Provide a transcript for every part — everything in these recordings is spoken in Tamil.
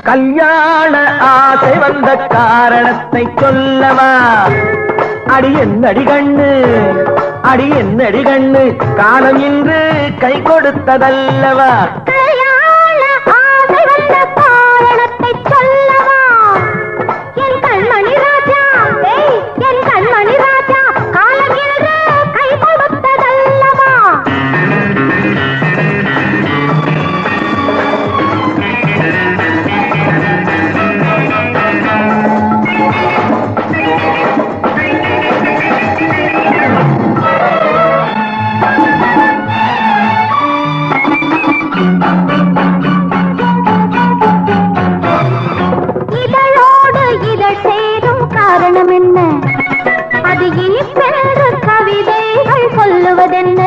கல்யாண ஆசை வந்த காரணத்தை சொல்லவா? அடி என்னடி கண்ணு, அடி என்னடி கண்ணு, காலம் இன்று கை கொடுத்ததல்லவா? கல்யாண ஆசை வந்த காரணத்தை சொல்லவா? என் கண்மணி ராஜா, என் கண்மணி ராஜா, காலம் இன்று கை கொடுத்ததல்லவா? காரணம் என்ன? அது இனிப்பென்று கவிதைகள் சொல்லுவதென்ன?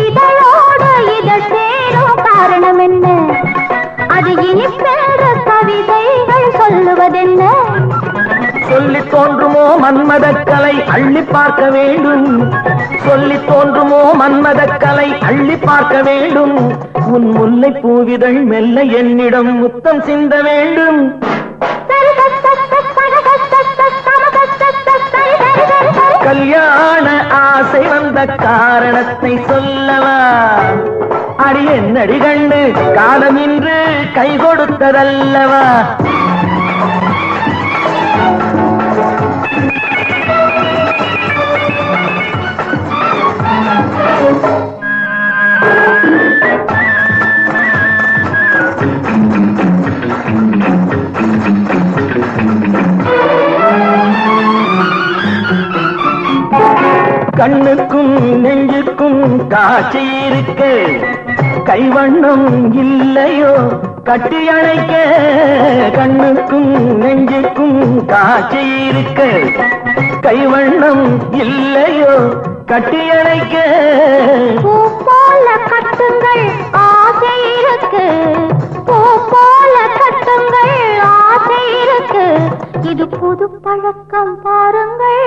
இதழோடு இதழ் சேரும் காரணம் என்ன? அது இனிப்பென்று கவிதைகள் சொல்லுவதென்ன? சொல்லி தோன்றுமோ மன்மதக்கலை அள்ளி பார்க்க வேண்டும், சொல்லி தோன்றுமோ மன்மதக்கலை அள்ளி பார்க்க வேண்டும். உன் முல்லை பூவிதழ் மெல்ல என்னிடம் முத்தம் சிந்த வேண்டும். கல்யாண ஆசை வந்த காரணத்தை சொல்லவா? அடி என்னடி கண்டு, காலம் இன்று கை கொடுத்ததல்லவா? கண்ணுக்கும் நெஞ்சுக்கும் காட்சி இருக்க, கைவண்ணம் இல்லையோ கட்டி அணைக்க? கண்ணுக்கும் நெஞ்சுக்கும் காட்சி இருக்க, கைவண்ணம் இல்லையோ கட்டி அணைக்க? பூ போல கட்டுங்கள் ஆசை இருக்கு, பூ போல கட்டுங்கள் ஆசை இருக்கு. இது புது பழக்கம் பாருங்கள்,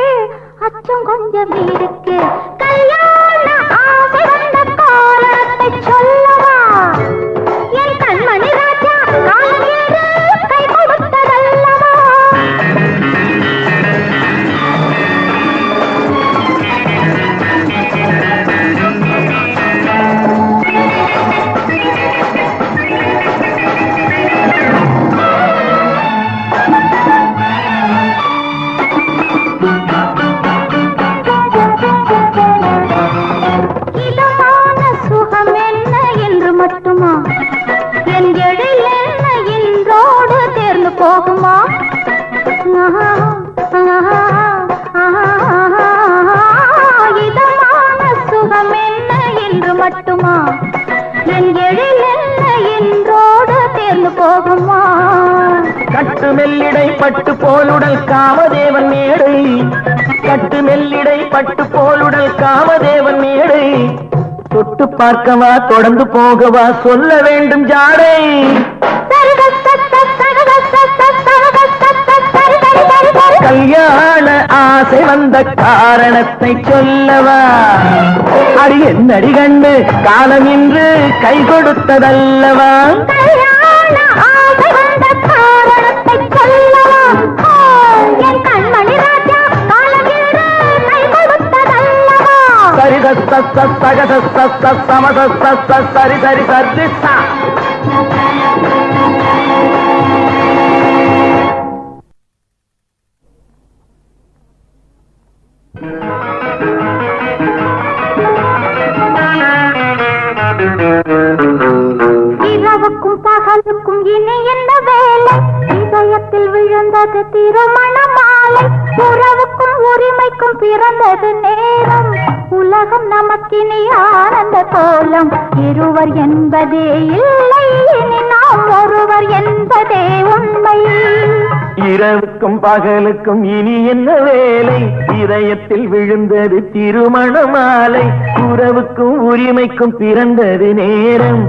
அச்சம் கொஞ்சம் இருக்கு. கல்யாண ஆசை வந்த காரணத்தை சொல்லவா? என் கண்மணி ராஜா, காலம் இன்று கை கொடுத்ததல்லவா? என் எழில் என்ன இன்றோடு தேர்ந்து போகுமா? இதமான சுகம் என்ன என்று மட்டுமா? என் எழில் என்ன இன்றோடு தேர்ந்து போகுமா? கட்டு மெல்லிடை பட்டு போலுடல் காமதேவன் மேடை, கட்டு மெல்லிடை பட்டு போலுடல் காமதேவன் மேடை. தொட்டு பார்க்கவா தொடர்ந்து போகவா சொல்ல வேண்டும் ஜாடை. கல்யாண ஆசை வந்த காரணத்தை சொல்லவா? அடி என்னடி கண்டு, காலம் இன்று கை கொடுத்ததல்லவா? கல்யாண ஆசை வந்த காரணத்தை சொல்லவா? என் கண்மணி ராஜா, காலம் இன்று கை கொடுத்ததல்லவா? சரி சரி சரி சரி சா. இரவுக்கும் பகலுக்கும் இனி என்ன வேலை? இதயத்தில் விழுந்தது திருமண மாலை. உறவுக்கும் உரிமைக்கும் பிறந்தது நேரம். உலகம் நமக்கினி ஆனந்த கோலம். இருவர் என்பதே இல்லை, இனி நாம் ஒருவர் என்பதே உண்மை. இரவுக்கும் பகலுக்கும் இனி என்ன வேலை? இதயத்தில் விழுந்தது திருமண மாலை. உறவுக்கும் உரிமைக்கும் பிறந்தது நேரம்.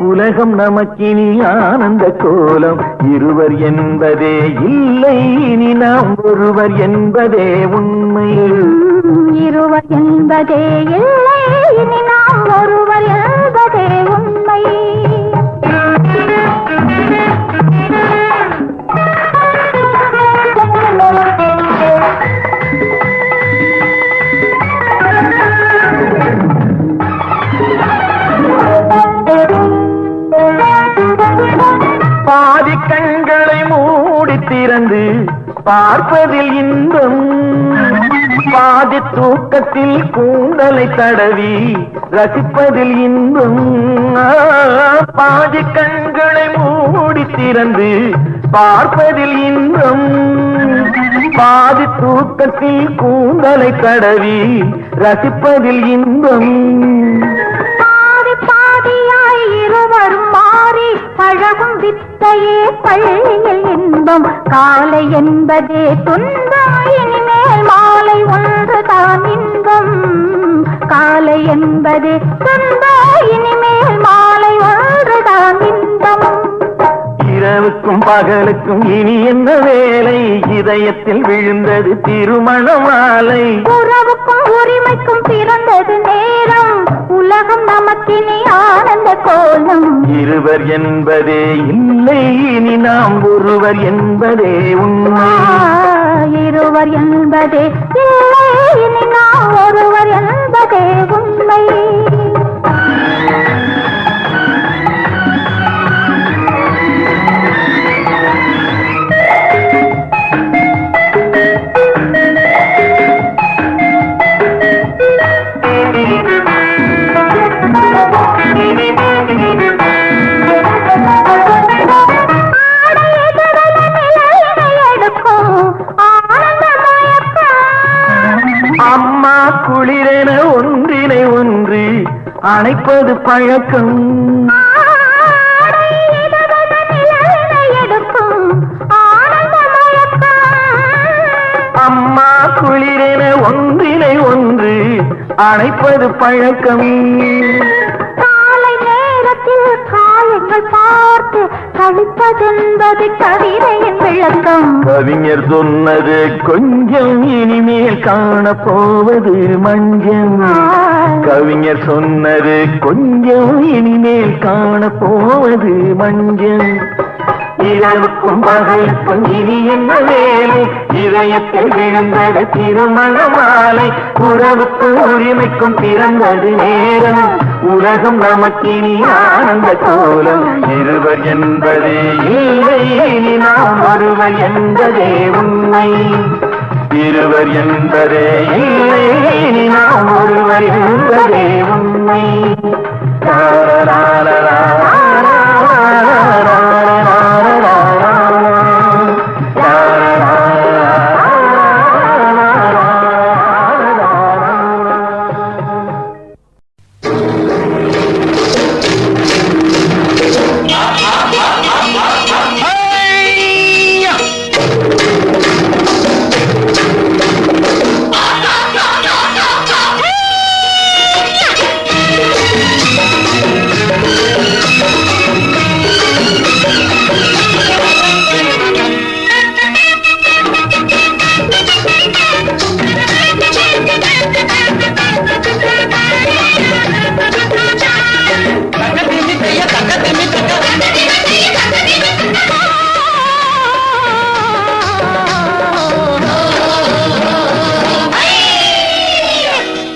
உலகம் நமக்கினி ஆனந்த கோலம். இருவர் என்பதே இல்லை, இனி நாம் ஒருவர் என்பதே உண்மை. இருவர் என்பதே இல்லை, இனி நாம் ஒருவர் என்பதே உண்மை. பாதி கண்களை மூடி திறந்து பார்ப்பதில் இன்பம், பாதி தூக்கத்தில் கூந்தலை தடவி ரசிப்பதில் இன்பம். பாதி கண்களை மூடி திறந்து பார்ப்பதில் இன்பம், பாதி தூக்கத்தில் கூந்தலை தடவி ரசிப்பதில் இன்பம். பாதி பாதியாய் இருவரும் மாறி பழகும் வித்தையே பள்ளியில் இன்பம். காலை என்பதே துன்பம், இனிமேல் மாலை ஒன்றுதான் இன்பம். காலை என்பதே துன்பம், இனிமேல் மாலை ஒன்றுதான் இன்பம். இரவுக்கும் பகலுக்கும் இனி என்ன வேலை, இதயத்தில் விழுந்தது திருமண மாலை. உறவுக்கும் உரிமைக்கும் பிறந்தது நேரம், உலகம் நமக்கினி ஆனந்த கோலம். இருவர் என்பதே இல்லை, இனி நாம் ஒருவர் என்பதே உண்மை. இருவர் என்பதே இல்லை, இனி நாம் ஒருவர் என்பதே உண்மை. அம்மா குளிரென ஒன்றினை ஒன்று அணைப்பது பழக்கம். அம்மா குளிரென ஒன்றினை ஒன்று அணைப்பது பழக்கம். காலை நேரத்தில் காயங்கள் பார்த்து கழிப்பதென்பது கவிதையின் விளக்கம். கவிஞர் சொன்னது கொஞ்சம், இனிமேல் காணப்போவது மஞ்சம். கவிஞர் சொன்னது கொஞ்சம், இனிமேல் காணப்போவது மஞ்சம். இரவுக்கும் பகலுக்கும் இனி என்ன வேலை, இதயத்தில் விழுந்தது திருமண மாலை. உறவுக்கும் உரிமைக்கும் பிறந்தது நேரம், உலகம் நமக்கினி ஆனந்த கோலம். இருவர் என்பதே இல்லை, இனி நாம் ஒருவர் என்பதே உண்மை. இருவர் என்பதே இல்லை, இனி நாம் ஒருவர் என்பதே உண்மை.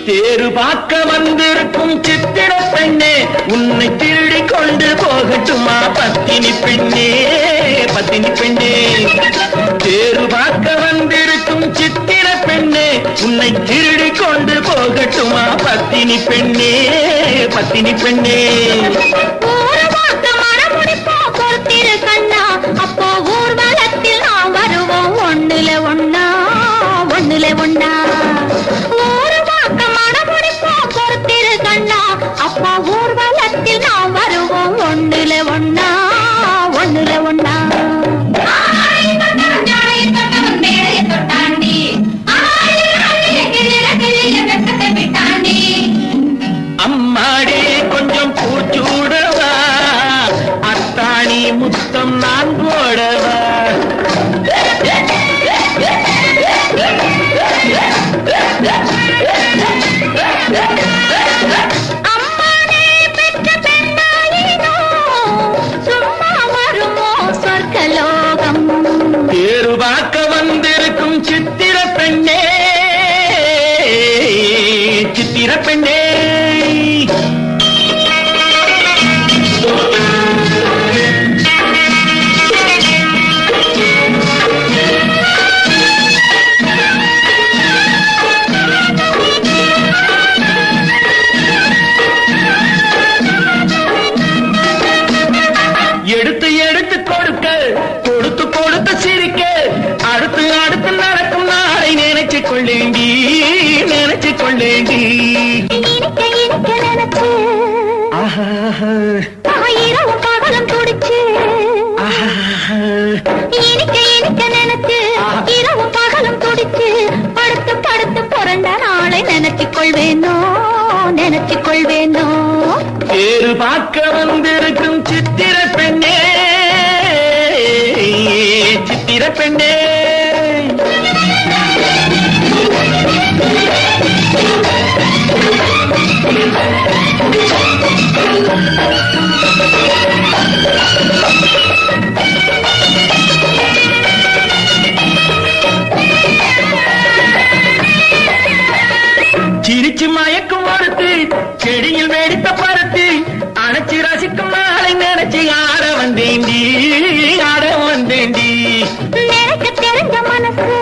தேரு பார்க்க வந்திருக்கும் சித்திர பெண்ணே, உன்னை திருடி கொண்டு போகட்டுமா பத்தினி பெண்ணே, பத்தினி பெண்ணே. தேரு பார்க்க வந்திருக்கும் சித்திர பெண்ணே, உன்னை திருடி கொண்டு போகட்டுமா பத்தினி பெண்ணே, பத்தினி பெண்ணே. அப்போ ஊர்வலத்தில் நாம் வருவோம் ஒண்ணுல ஒண்ணா, ஒண்ணுல ஒண்ணா. அப்பா ஊர்வலத்தில் நாம் வருவோம் ஒண்ணுல ஒண்ணா, ஒண்ணுல ஒண்ணா. அம்மாடி கொஞ்சம் பூச்சூடவா, சித்திர பெண்ணே சித்திர பெண்ணே எடுத்து எடுத்து கொடுக்க கொடுத்து கொடுத்து சிரிக்க அடுத்து அடுத்து நடக்கும் நாளை நினைச்சு கொள்ளேண்டி நினைச்சு கொள்ளேண்டி இனிக்க இனிக்க நினைச்சு இரவும் பகலும் துடிச்சு இனிக்க இனிக்க நினைச்சு இரவும் பகலும் துடிச்சு படுத்து படுத்து புரண்ட நாளை நினைச்சு கொள்வேனோ நினைச்சு கொள்வேனோ பேரு பார்க்க வந்திருக்கும் சித்திர பெண்ணே சித்திர பெண்ணே சிரிச்சு மயக்கும் ஒருத்து செடியில் வெடித்த பருத்து அணைச்சி ரசிக்கும் நாளை நினைச்சு ஆட வந்தேண்டி ஆட வந்தேண்டி நினைக்க தெரிஞ்ச மனசு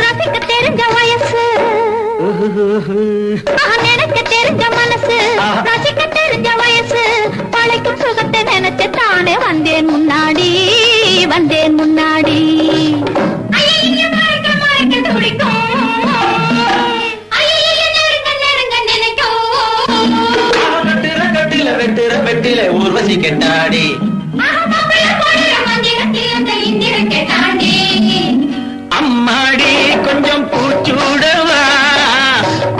ரசிக்க தெரிஞ்ச வயசு நினைக்க தெரிஞ்ச மனசு ரசிக்க தெரிஞ்ச வயசு பழைக்கும் சுகத்தை நினைச்சு தானே வந்தேன் முன்னாடி வந்தேன் முன்னாடி வெட்டுற வெட்டில ஊர்வசி கெட்டாடி அம்மாடி கொஞ்சம் பூச்சூடவா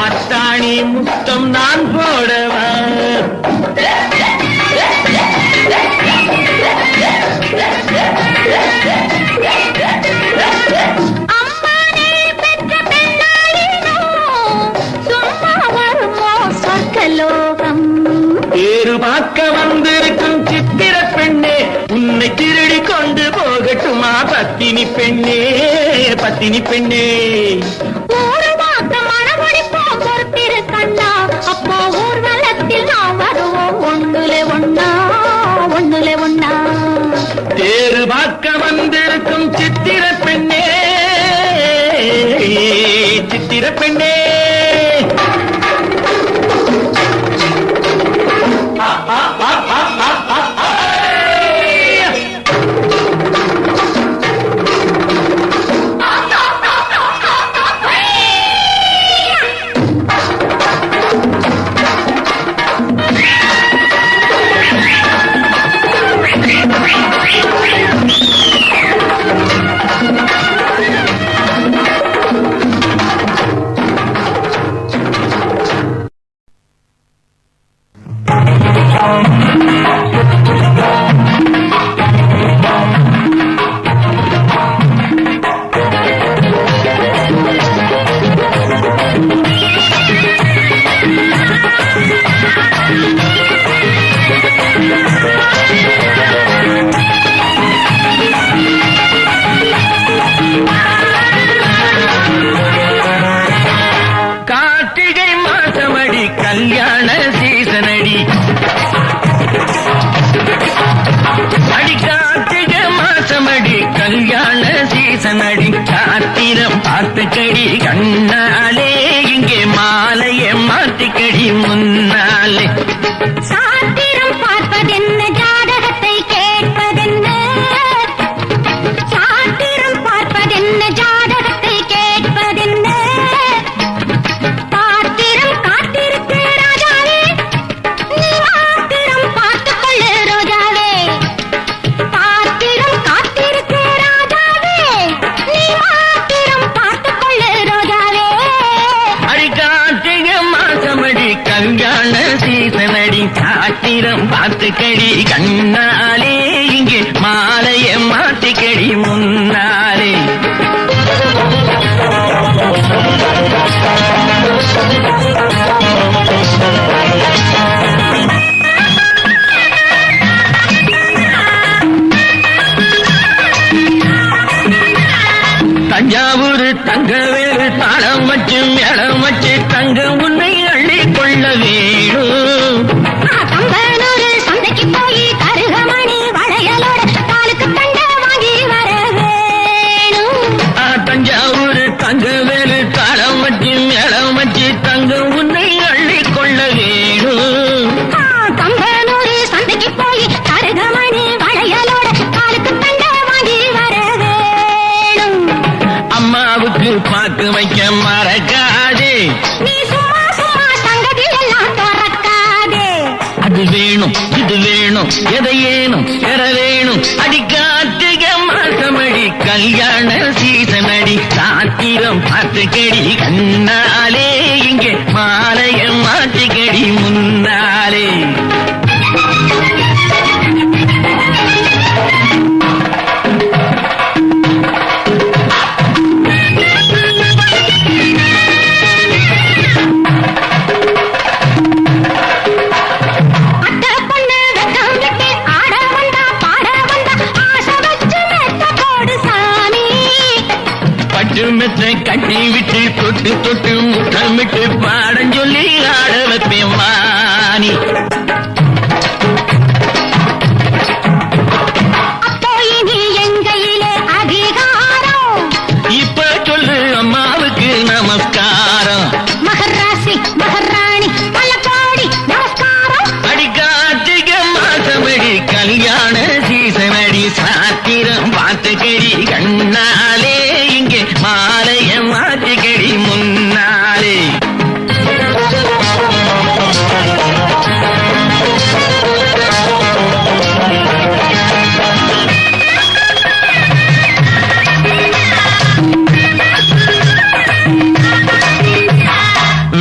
அத்தாணி முத்தம் நான் போடவா பேரு பார்க்க வந்திருக்கும் சித்திர பெண்ணே உன்னை திருடி கொண்டு போகட்டுமா பத்தினி பெண்ணே பத்தினி பெண்ணே ஒரு மாத்த மனமடிப்போம் பொறுத்திரு கண்ணா அப்போ ஊர்வலத்தில் நாம் வருவோம் ஒண்ணுலே ஒண்ணா ஒண்ணுலே ஒண்ணா பேரு பார்க்க வந்திருக்கும் சித்திர பெண்ணே சித்திர பெண்ணே கல்யாண சீசனடி அடி கார்த்திகை மாசமடி கல்யாண சீசனடி சாத்திரம் பார்த்துக்கடி கண்ணாலே இங்கே மாலையை மாத்திக்கடி முன்னாலே சாத்திரம் பார்ப்பதென்ன ஜாதகத்தை கேட்பதென்ன சாத்திரம் பார்ப்பதென்ன ஜாதகத்தை கேட்பதென்ன பாத்திரம் காத்திருக்க ராஜாவே நீ மாத்திரம் பார்த்துக்கொள்ளு ரோஜாவே பாத்திரம் காத்திருக்க ராஜாவே நீ மாத்திரம் பார்த்துக்கொள்ளு ரோஜாவே தங்க வேறு தாளம் வச்சு மேளம் வச்சு தங்க உன்னை அள்ளி கொள்ள வேணும். கம்பனூர் சந்தைக்கு போய் கருகமணி வளையலோட காலுக்கு தண்ட வாங்கி வர வேணும். தஞ்சாவூர் தங்க வேறு தாளம் வச்சு மேளம் வச்சு தங்க உன்னை அள்ளி கொள்ள வேணும். கம்பனூர் சந்தைக்கு போய் கருகமணி வளையலோட காலுக்கு தண்ட வாங்கி வர வேணும். அம்மாவுக்கு பாக்கு வைக்க மறக்காதே, நீ சும்மா சும்மா சங்கதி எல்லாம் துறக்காதே. அது வேணும் இது வேணும் எதையேனும் பெற வேணும். அடிக்காட்டுக மாசமடி கல்யாண சீசனடி சாத்திரம் பார்த்துக்கடி கண்ணாலே இங்கே மாலைய மாட்டுக்கடி முன்னாலே. அத்தை பொண்ணு வெக்கம் கட்டி ஆட வந்தா பாட வந்தா ஆசை வச்சு மெத்த போடு சாமி. பட்டு மெத்த கட்டி விட்டு தொட்டு தொட்டு முத்தமிட்டு பாடம் சொல்லி ஆட வைப்பேன் வாணி. அப்போ இனி எங்கையிலே அதிகாரம். இப்ப சொல்லு அம்மாவுக்கு நமஸ்காரம். மகராசி மகராணி பல கோடி நமஸ்காரம். அடிக்காட்டுக மாசமடி கல்யாண சீசனடி சாத்திரம் பார்த்துக்கடி கண்ணாலே இங்கே மாலைய மாட்டுக்கடி முன்னாலே.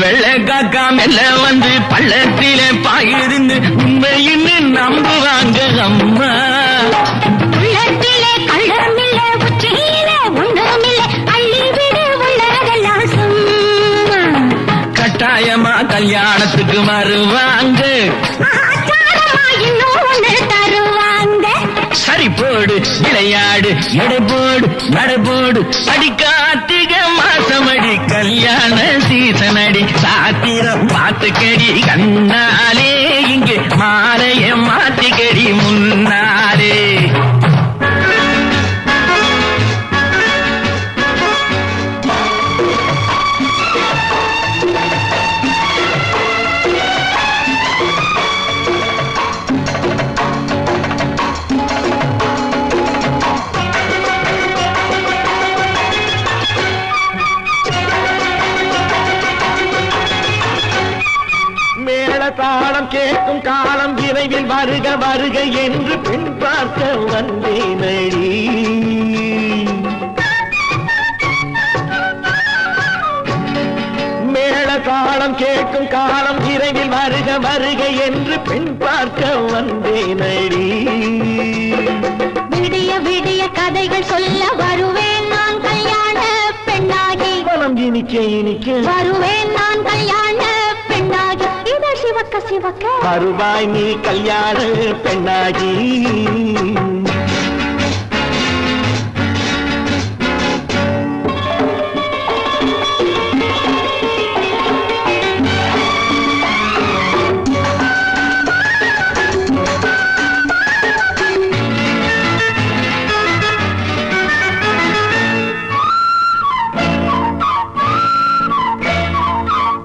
வெள்ளை காக்கா மெல்ல வந்து பள்ளத்தில பாயிருந்து உண்மையின்னு நம்புவாங்க அம்மா. உள்ளத்திலே கள்ளமில்லை உச்சியிலே ஒண்ணுமில்லை அள்ளி விடு உள்ளதெல்லாம் சும்மா. கட்டாயமா கல்யாணத்துக்கு வருவாங்க. ஆச்சாரமா இன்னும் ஒண்ணு தருவாங்க. சரி போடு விளையாடு எடை போடு நடை போடு. அடிக்காட்டுக மாசமடி கல்யாண சீசனடி சாத்திரம் பார்த்துக்கடி கண்ணாலே இங்கே மாலைய மாட்டுக்கடி முன்னாலே. மேள தாளம் கேட்கும் காலம் விரைவில் வருக வருக என்று பெண் பார்க்க வந்தேனடி. மேள தாளம் கேட்கும் காலம் விரைவில் வருக வருக என்று பெண் பார்க்க வந்தேனடி. விடிய விடிய கதைகள் சொல்ல வருவேன் நான் கல்யாண பெண்ணாகி. மனம் இனிக்க இனிக்க வருவேன் நான் கல்யாண பெண்ணாகி. இத சிவக்க சிவக்க வருவாய் நீ கல்யாண பெண்ணாகி.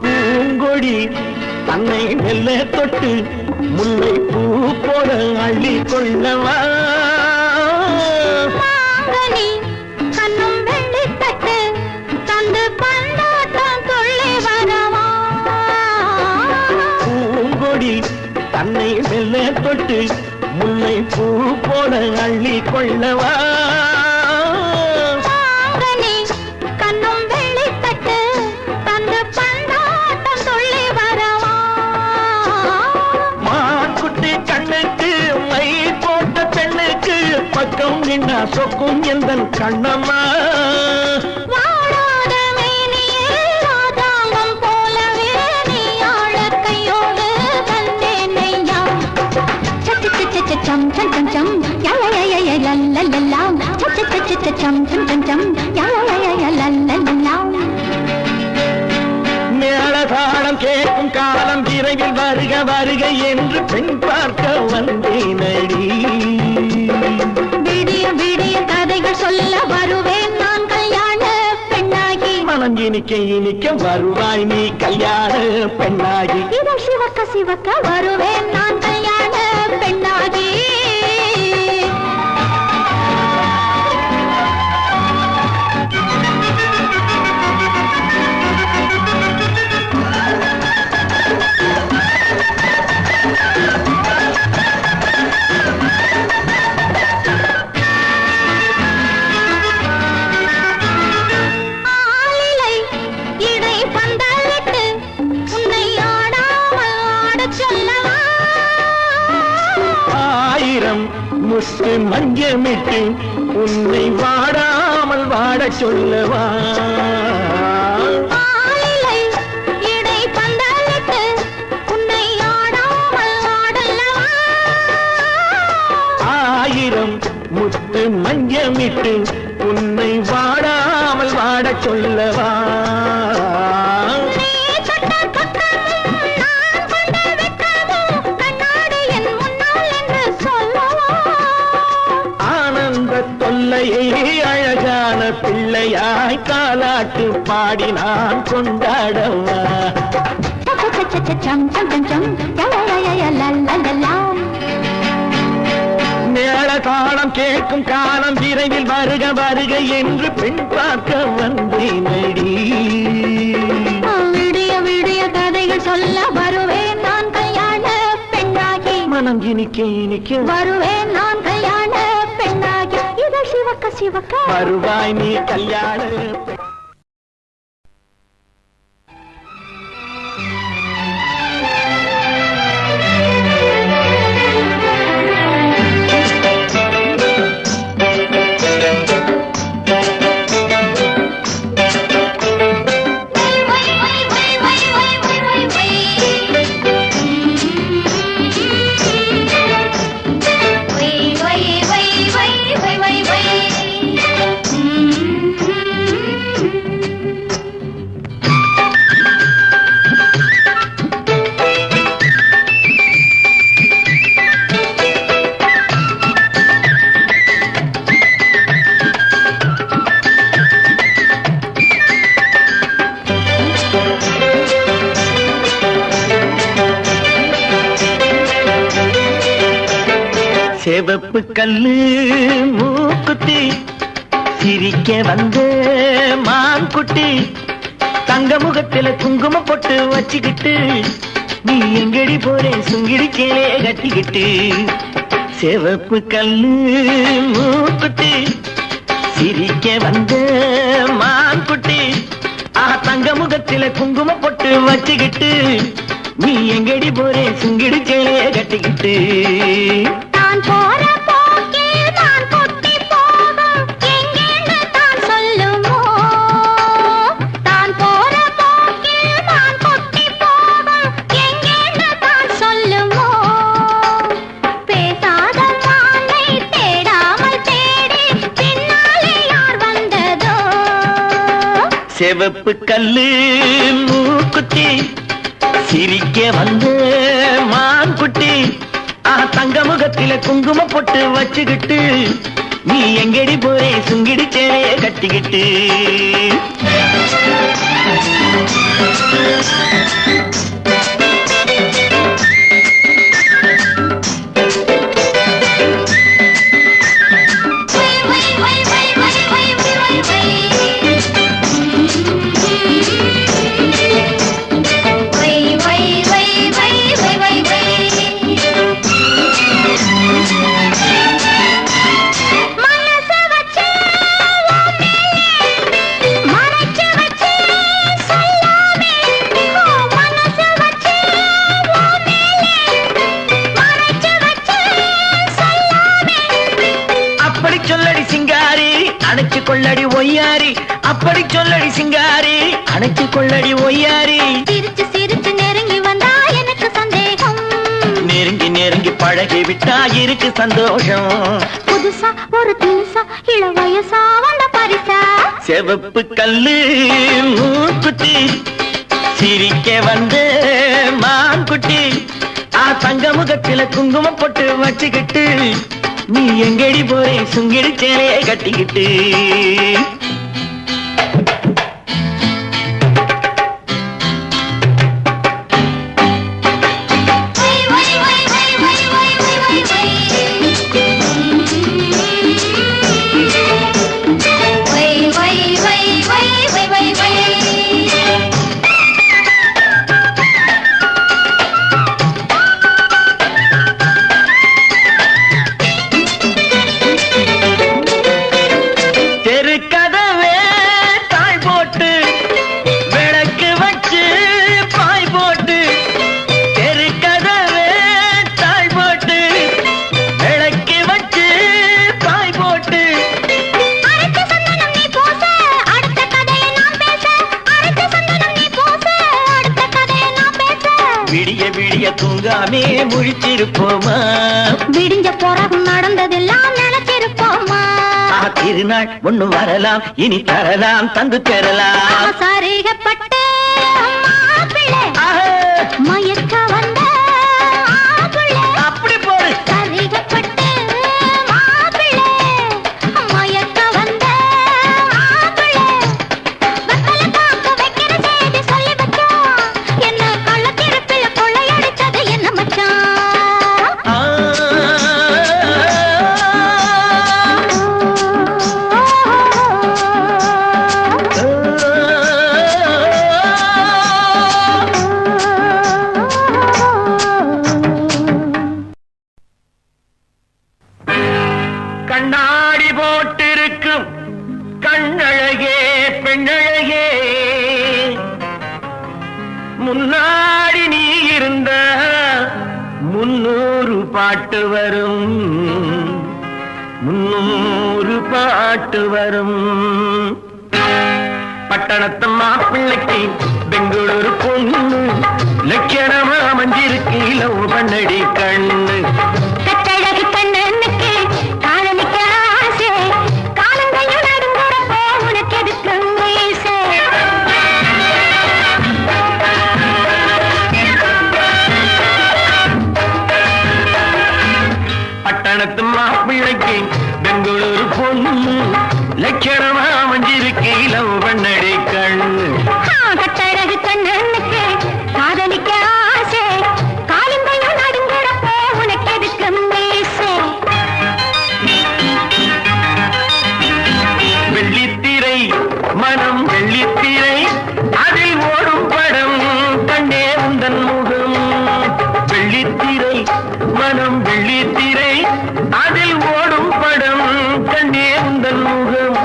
பூங்கொடி தன்னை மெல்ல தொட்டு முல்லை பூ போல அள்ளி கொள்ளவா. மாங்கனி கண்ணும் வெள்ளித்தட்டு தந்து பந்தாட்டம் துள்ளி வரவா. பூங்கொடி தன்னை மெல்ல தொட்டு முல்லை பூ போல அள்ளி கொள்ளவா. மாங்கனி கண்ணும் வெள்ளித்தட்டு தந்து பந்தாட்டம் துள்ளி வரவா. மான்குட்டி கண்ணுக்கு மை போட்ட பெண்ணுக்கு பக்கம் நின்னா சொக்கும் எந்தன் கண்ணம்மா. வாழாத மேனியே ராதாங்கம் போலவே நீ ஆழ கையோடு வந்தேன் ஐயா. சம் சம் சம் சம் யா யா யா யா லா லா லா. சம் சம் சம் சம் யா யா யா லா லா. வருக என்று பெண் பார்க்க வந்தேனடி. விடிய விடிய கதைகள் சொல்ல வருவேன் நான் கல்யாண பெண்ணாகி. மனம் இனிக்க இனிக்க வருவாய் நீ கல்யாண பெண்ணாகி. இதழ் சிவக்க சிவக்க வருவேன் நான் கல்யாண பெண்ணாகி. முத்து மஞ்சமிட்டு உன்னை வாடாமல் வாட சொல்லவா. இடை பந்தலிட்டு உன்னை ஆடாமல் ஆடல்லவா. ஆயிரம் முத்து மஞ்சமிட்டு உன்னை வாடாமல் வாட சொல்லவா. அழகான பிள்ளையாய் காலாட்டு பாடி நான் கொண்டாடவா. மேள காலம் கேட்கும் காலம் விரைவில் வருக வருக என்று பெண் பார்க்க வந்தேனடி. விடிய விடிய கதைகள் சொல்ல வருவேன் நான் கல்யாண பெண்ணாகி. மனம் இனிக்க இனிக்க வருவேன் நான் கல்யாண பெண்ணாகி. இதழ் சிவக்க சிவக்க வருவாய் நீ கல்யாண. செவப்பு கல்லு மூக்குத்தி சிரிக்க வந்த மான்குட்டி தங்க முகத்துல குங்குமம் போட்டு வச்சுக்கிட்டு நீ எங்கடி போறே சுங்கிடி கேளே கட்டிக்கிட்டு. செவப்பு கல்லு மூக்குத்தி சிரிக்க வந்த மான்குட்டி தங்க முகத்துல குங்குமம் போட்டு வச்சுக்கிட்டு நீ எங்கடி போறே சுங்கிடி கேளே கட்டிக்கிட்டு. போற போக்கில் நான் கொட்டி போகும் எங்கேன்னு தான் சொல்லுமோ. தான் போற போக்கில் நான் கொட்டி போகும் எங்கேன்னு தான் சொல்லுமோ. பேசாத மாலை தேடாமல் தேடி பின்னாலே யார் வந்ததோ. செவப்பு கல்லு மூக்குத்தி சிரிக்க வந்து மான்குட்டி தங்க முகத்தில குங்குமம் போட்டு வச்சுக்கிட்டு நீ எங்கடி போறே சுங்கிடி சேலைய கட்டிக்கிட்டு. கொள்ளடி ஒய்யாரி அப்படி சொல்லடி சிங்காரி அணைச்சு கொள்ளடி ஒய்யாரி. சிரிச்சு சிரிச்சு நெருங்கி வந்தா எனக்கு சந்தேகம். நெருங்கி நெருங்கி பழகி விட்டா இருக்கு சந்தோஷம். புதுசா ஒரு தினுசா இள வயசா வந்த பரிசா. செவப்பு கல்லு மூக்குத்தி சிரிக்க வந்து மான்குட்டி தங்க முகத்தில குங்குமம் போட்டு வச்சுக்கிட்டு நீ எங்கடி போறே சுங்கிடி சேலையை கட்டிக்கிட்டு தூங்காமே முழிச்சிருப்போமா விடிஞ்ச பிறகு நடந்ததெல்லாம் நினைச்சிருப்போமா திருநாள் ஒண்ணு வரலாம் இனி தரலாம் தந்து பெறலாம் சரிகப்பட்டு மயக்க வந்த அப்படி போடு சரிகப்பட்டு மயக்க வந்த வைக்கிற செய்தி சொல்லி வச்சோம் என்ன கள்ளத்திருப்பில் கொள்ளையடிச்சது என்ன மச்சான் கண்ணாடி போட்டிருக்கும் கண்ணழகே பெண்ணழகே முன்னாடி நீ இருந்த 300 பாட்டு வரும் 300 பாட்டு வரும் பட்டணத்து மாப்பிள்ளைக்கு பெங்களூரு பொண்ணு லட்சணமா மஞ்சிருக்கு லவ் பண்ணடி கண்ணு கட்டழகு கண்ணனுக்கு காலனிக்க ஆசை காலங்கையும் நடுங்குறப்போ உனக்கு எதுக்கு மீசை பட்டணத்து மாப்பிள்ளைக்கு பெங்களூரு பொண்ணு லட்சணமா மஞ்சிருக்கு லவ் பண்ணடி கண்ணு கட்டழகு கண்ணனுக்கு காதலிக்க ஆசை காலங்கையும் நடுங்குறப்போ உனக்கு எதுக்கு மீசை வெள்ளித்திரை மனம் வெள்ளித்திரை அதில் ஓடும் படம் கண்டே உந்தன் முகம் வெள்ளித்திரை மனம் வெள்ளித்திரை அதில் ஓடும் படம் கண்டே உந்தன் முகம்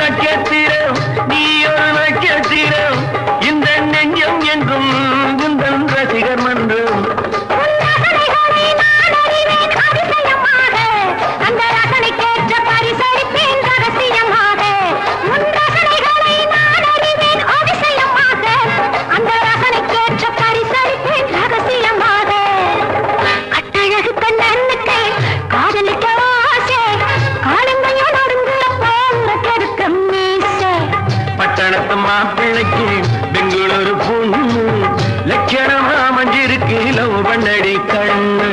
நட்சத்திரம் நீ ஒரு நட்சத்திரம் இந்த நெஞ்சம் என்றும் உந்தன் ரசிகர் மன்றம் அந்த ரசனைக்கேற்ற பரிசளிப்பேன் ரகசியமாக உன் ரசனைகளை நான் அறிவேன் அதிசயமாக அந்த ரசனைக்கேற்ற பரிசளிப்பேன் ரகசியமாக கட்டழகு கண்ணனுக்கு காதலிக்க ஆசை காலங்கையும் நடுங்குறப்போ உனக்கு எதுக்கு மீசை பட்டணத்து மாப்பிள்ளைக்கு பெங்களூரு பொண்ணு லட்சணமா மஞ்சிருக்கு லவ் பண்ணடி கண்ணு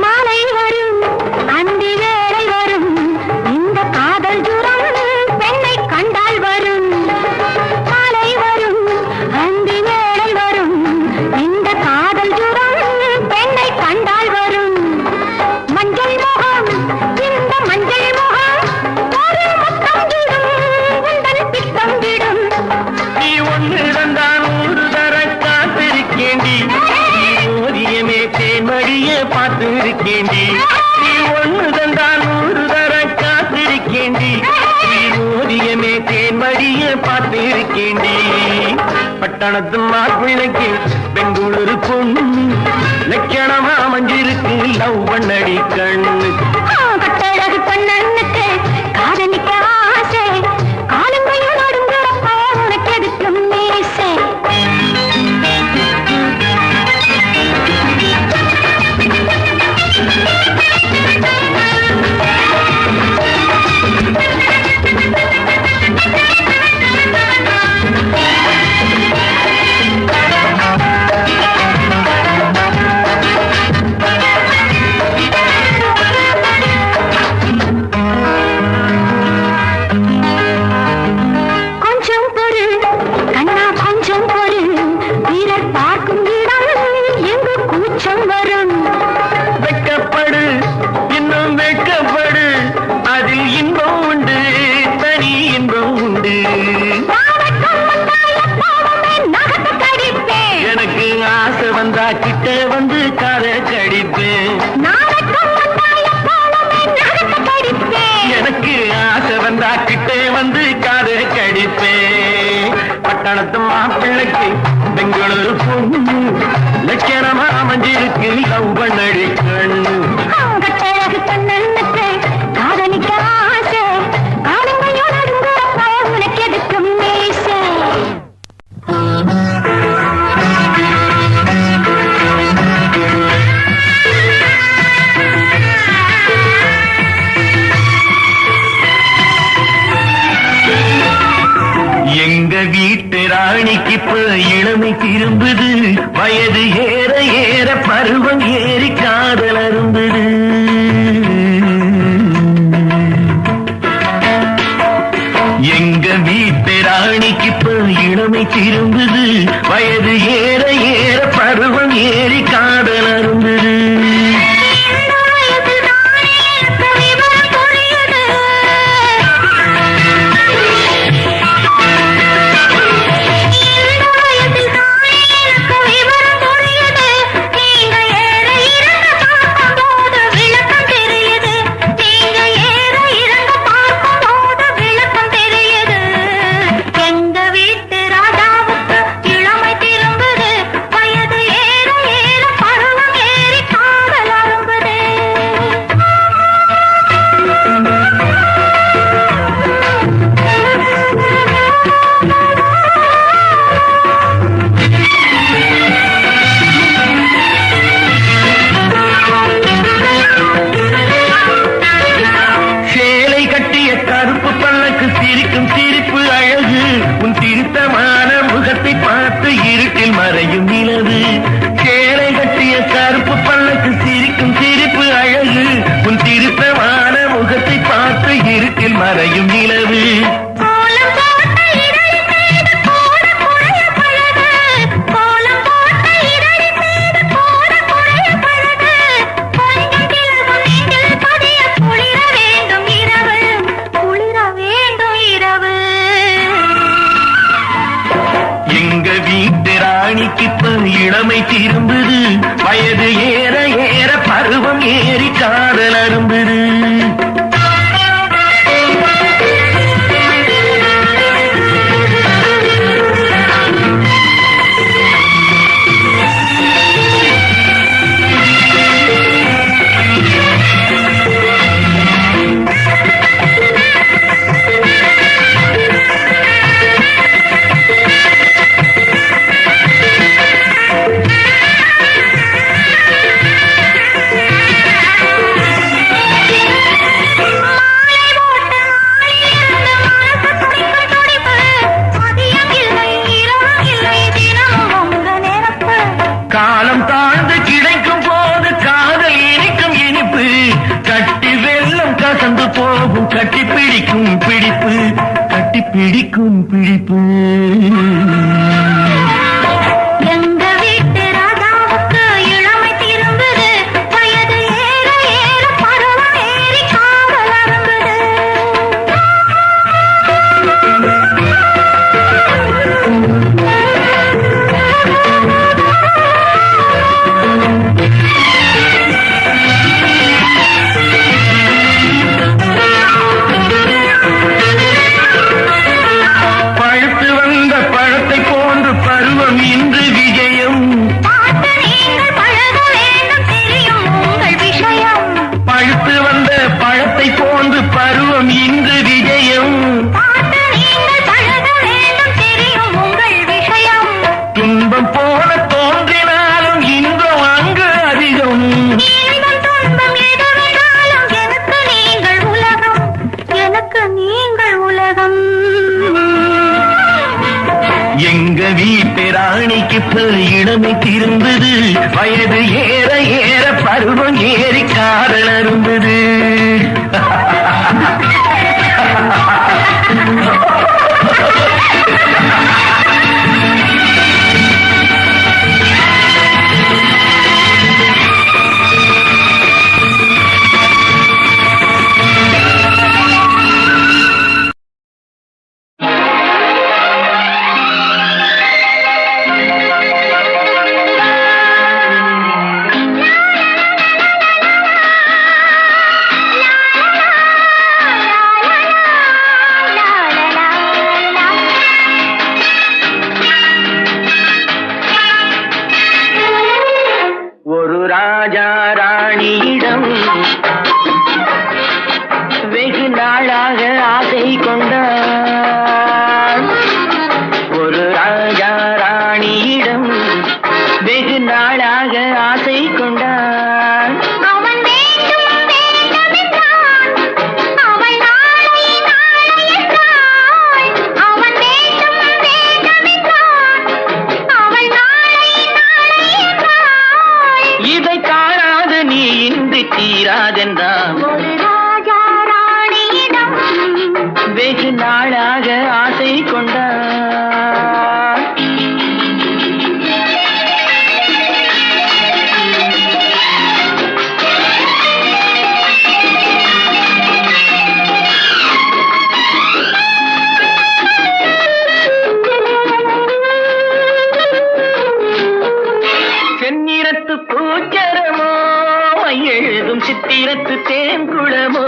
மாலை வரும் அந்தி வேளை வரும் இந்த காதல் தூரம் பெண்ணை கண்டால் வரும் மாலை வரும் அந்தி வேளை வரும் இந்த காதல் தூரம் பெண்ணை கண்டால் வரும் மஞ்சள் முகம் இந்த மஞ்சள் முகம் ஒரு முத்தம் விடும் உந்தன் பித்தம் விடும் நீ ஒன்று இருந்தான் 100 தர காத்திருக்கேண்டி ஓதியமே தேன்மடிய பார்த்திருக்கேண்டி நீ ஒன்று தந்தான் 100 தர காத்திருக்கேண்டி ஓதியமே தேன்மடிய பார்த்திருக்கேண்டி பட்டணத்து மாப்பிள்ளைக்கு பெங்களூரு பொண்ணு லட்சணமா மஞ்சிருக்கு லவ் பண்ணடி கண்ணு கட்டழகு கண்ணனுக்கு காதலிக்க ஆசை காலங்கையும் நடுங்குறப்போ உனக்கு எதுக்கு மீசை திரும்புது வயது ஏற ஏற பருவம் ஏறி காதல் அரும்புது எங்க வீட்டு ராணிக்கு இப்ப இளமை திரும்புது வயது ஏற ஏற பருவம் ஏறி காதல் அரும்புது மறையும் நிலவு சேலை கட்டிய கருப்பு பல்லக்கு சிரிக்கும் சிரிப்பு அழகு உன் திருத்தமான முகத்தை பார்த்து இருட்டில் மறையும் நிலவு இளமை திரும்புது வயது ஏற ஏற பருவம் ஏறி காதல் அரும்புது கட்டி பிடிக்கும் பிடிப்பு கட்டி பிடிக்கும் பிடிப்பு எங்க வீட்டு ராஜாவுக்கு இளமை திரும்புது வயது ஏற ஏற பருவம் ஏறி காதல் அரும்புது இளமை திரும்புது வயது ஏற ஏற பருவம் ஏறி காதல் அரும்புது அவள் தீராதென்றான் ஒரு ராஜா ராணியிடம் வெகு நாளாக ஆசை கொண்டான் செந்நிறத்து பூச்சரமோ எழுதும் சித்திரத்து தேன்குளமோ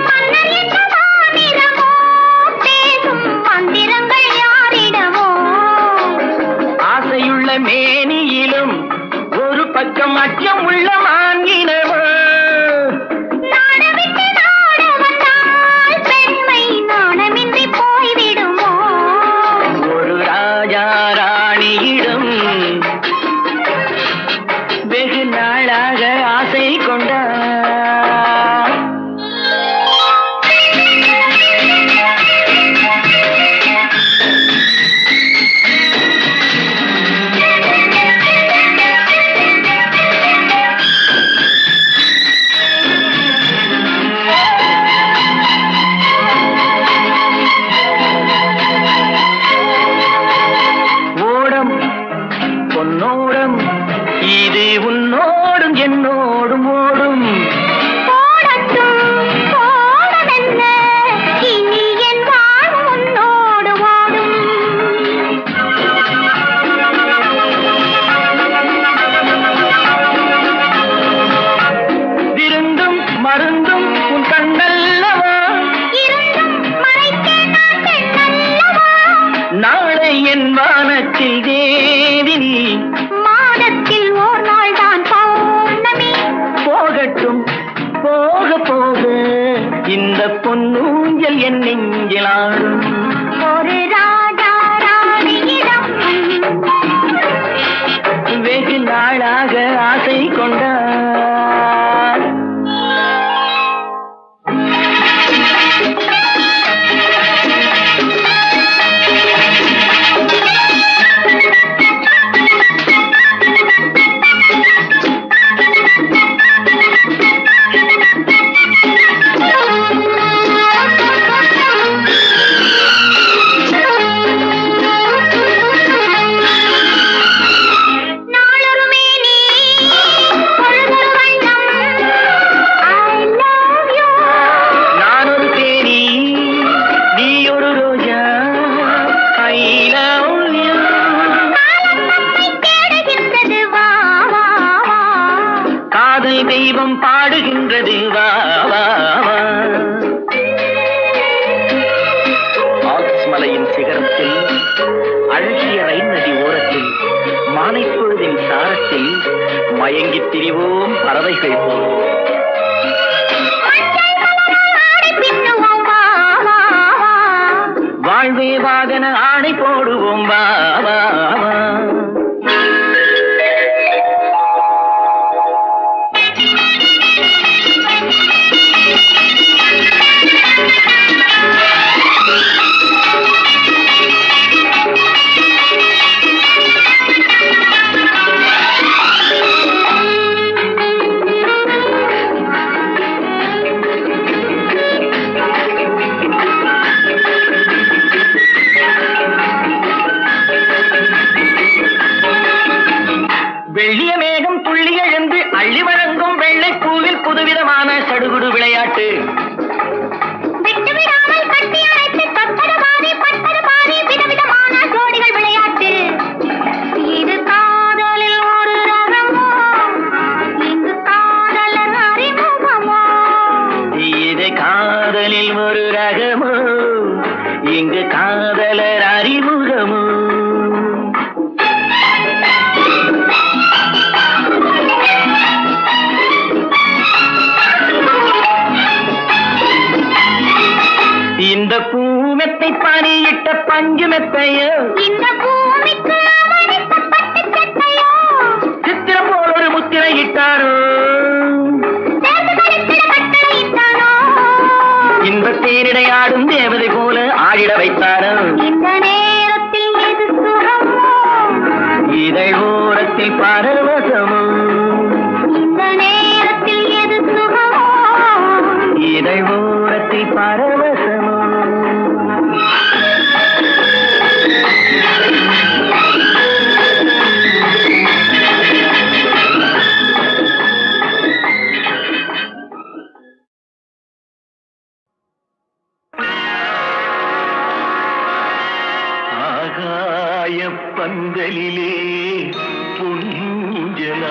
மன்னர் என்ற மாநிலமோ பேசும் மந்திரங்கள் யாரிடமோ ஆசையுள்ள மேனியிலும் ஒரு பக்கம் அச்சம் உள்ள மான்கினமோ நாணமிட்டு நாட வந்தால் பெண்மை நாணமின்றி போய்விடுமோ ஒரு ராஜா ராணியிடம் வெகு நாளாக ஆசை கொண்டான் ஓடம் பொன்னோடம் இது உன்னோடும் என்னோடும் ஓடும் போடட்டும் போடமென்ன இனி என் வாழ்வு உன்னோடு ஓடும் விருந்தும் மருந்தும் உன் கண்ணல்லவா இருந்தும் மறைக்க நான் பெண்ணல்லவா நாளை என் வானத்தில் தேவினி மாதத்தில் ஓர் நாள் தான் பௌர்ணமி போகட்டும் போக போக இந்த பொன்னூஞ்சல் என் நெஞ்சிலாடும் ஒரு ராஜா ராணியிடம் வெகு நாளாக ஆசை கொண்டான் நாளொருமே நீ பொழுதொரு வண்ணம் I love you நான் ஒரு தேனி நீ ஒரு ரோஜா I love you காலம் நம்மை தேடுகின்றது வா வா வா காதல் தெய்வம் பாடுகின்றது வா வா வா ஆல்ப்ஸ் மலையின் சிகரத்தில் அழகிய ரைன் நதி ஓரத்தில் மானைப்பொழுதின் சாரத்தில் மயங்கித் திரிவோம் பறவைகள் போல் மஞ்சள் மலரால் ஆடை பின்னுவோம் வா வா வா வாழ்வே வாகன ஆணை போடுவோம் வா வா வா வெள்ளிய மேகம் துள்ளி எழுந்து அள்ளி வழங்கும் வெள்ளை பூவில் புதுவிதமான சடுகுடு விளையாட்டு விட்டு விடாமல் கட்டி அணைத்து தொட்டது பாதி பட்டது பாதி விதவிதமான ஜோடிகள் விளையாட்டு இது காதலில் ஒரு ரகமோ இங்கு காதலர் அறிமுகமோ இது காதலில் ஒரு ரகமோ இங்கு காதலர் அறிமுகமோ இந்த பூமெத்தை பணியிட்ட பஞ்சு மெத்தையோ இந்த பூமிக்கு அவனித்த பட்டுச் சட்டையோ சித்திரம் போல் ஒரு முத்திரையிட்டாரோ சேர்ந்து கழித்திட கட்டளையிட்டானோ இன்பத் தேரிடையாடும் தேவதை போல ஆடிட வைத்தாரோ இந்த நேரத்தில் எது சுகமோ இதழ் ஓரத்தில் பரவசமோ இந்த நேரத்தில் நிழலிலே பொன்னூஞ்சலாடுதம்மா